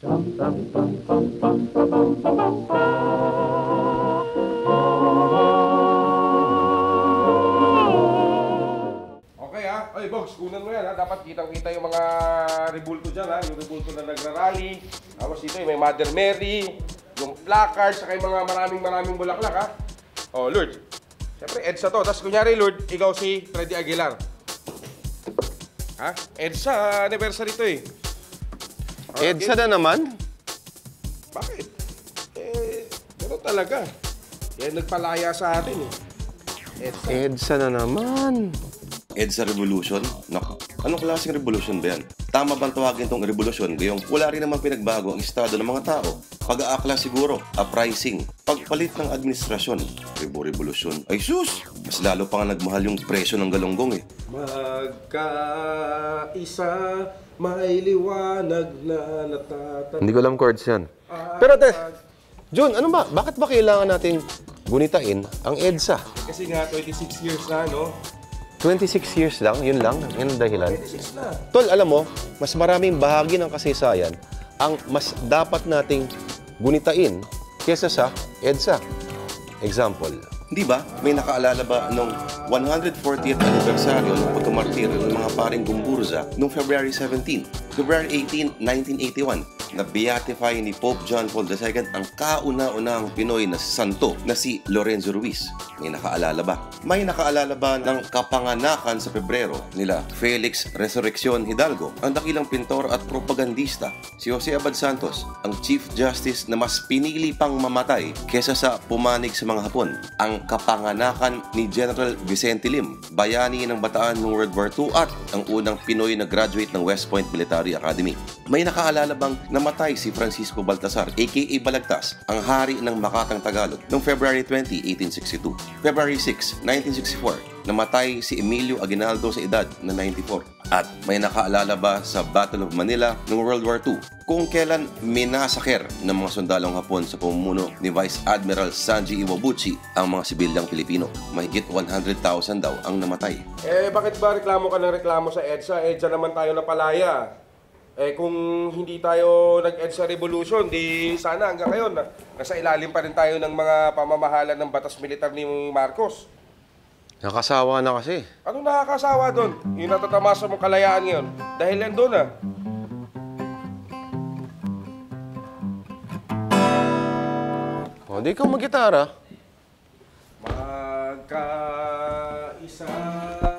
Okay ha? Ay, Bogs, kunan mo yan ha. Dapat kitang-kita yung mga rebulto dyan ha. Yung rebulto na nagrarally. Tapos dito may Mother Mary, yung placard, saka yung mga maraming bulaklak ha. Oh, Lord. Siyempre, EDSA to. Tapos kunyari, Lord, ikaw si Freddy Aguilar. Ha? EDSA, anniversary to eh. EDSA na naman? Bakit? Gano'n talaga. Yan nagpalaya sa atin eh. EDSA. EDSA na naman. EDSA Revolution? Naku, anong klaseng revolution ba yan? Tama bang tawagin itong revolution? Gayong wala rin naman pinagbago ang estado ng mga tao. Pag-aakla siguro, uprising, pagpalit ng administrasyon, revolution. Ay sus! Mas lalo pa nga nagmahal yung presyo ng galunggong eh. Magkaisa, may liwanag na natatanda. Hindi ko alam chords yan. Pero Jun, ano ba? Bakit ba kailangan nating gunitain ang EDSA? Kasi nga, 26 years na, no? 26 years lang? Yun lang? Yun ang dahilan? 26 na. Tol, alam mo, mas maraming bahagi ng kasaysayan ang mas dapat nating gunitain kesa sa EDSA. Example. Hindi ba? May nakaalala ba nung 140th anibersaryo ng pagkamartir ng mga paring Gumburza noong February 17, February 18, 1981, na beatify ni Pope John Paul II ang kauna-unahang Pinoy na santo na si Lorenzo Ruiz. May nakaalala ba? May nakaalala ba ng kapanganakan sa Pebrero nila Felix Resurrección Hidalgo, ang dakilang pintor at propagandista, si Jose Abad Santos, ang Chief Justice na mas pinili pang mamatay kesa sa pumanig sa mga Hapon, ang kapanganakan ni General Vicente Lim, bayani ng Bataan noong World War II at ang unang Pinoy na graduate ng West Point Military Academy. May nakaalala bang namatay si Francisco Baltasar aka Balagtas, ang hari ng Makatang Tagalog noong February 20, 1862. February 6, 1964, namatay si Emilio Aguinaldo sa edad na 94. At may nakaalala ba sa Battle of Manila noong World War II kung kailan minasaker ng mga sundalong Hapon sa pamumuno ni Vice Admiral Sanji Iwabuchi ang mga sibilyang Pilipino? Mahigit 100,000 daw ang namatay. Bakit ba reklamo ka ng reklamo sa EDSA? EDSA naman tayo napalaya. Kung hindi tayo nag-EDSA Revolution, di sana hanggang ngayon nasa ilalim pa rin tayo ng mga pamamahala ng batas militar ni Marcos. Nakasawa na kasi. Anong nakakasawa doon? Yung natatamasa mong kalayaan ngayon. Dahil yan doon O, di ka mag-gitara. Magkaisa,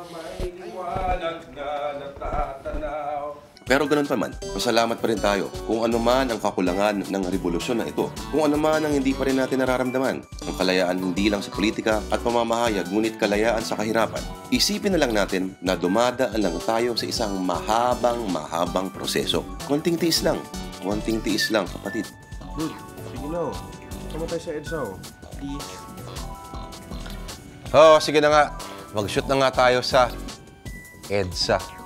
may liwanag na natatanaw. Pero ganun pa man, masalamat pa rin tayo kung ano man ang kakulangan ng revolusyon na ito. Kung ano man ang hindi pa rin natin nararamdaman. Ang kalayaan hindi lang sa politika at pamamahayag, ngunit kalayaan sa kahirapan. Isipin na lang natin na dumadaan lang tayo sa isang mahabang proseso. Konting tiis lang, kapatid. Dude, sige na. Sama tayo sa EDSA, please. Sige na nga. Mag-shoot na nga tayo sa EDSA.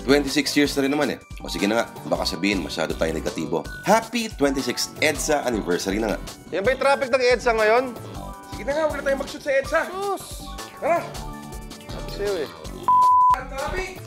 26 years na rin naman eh. O sige na nga, baka sabihin masyado tayo negatibo. Happy 26th EDSA anniversary na nga. Yan ba yung traffic ng EDSA ngayon? Sige na nga, wala tayong mag-shoot sa EDSA. Sus! Tara! Sabi sa'yo eh. Traffic!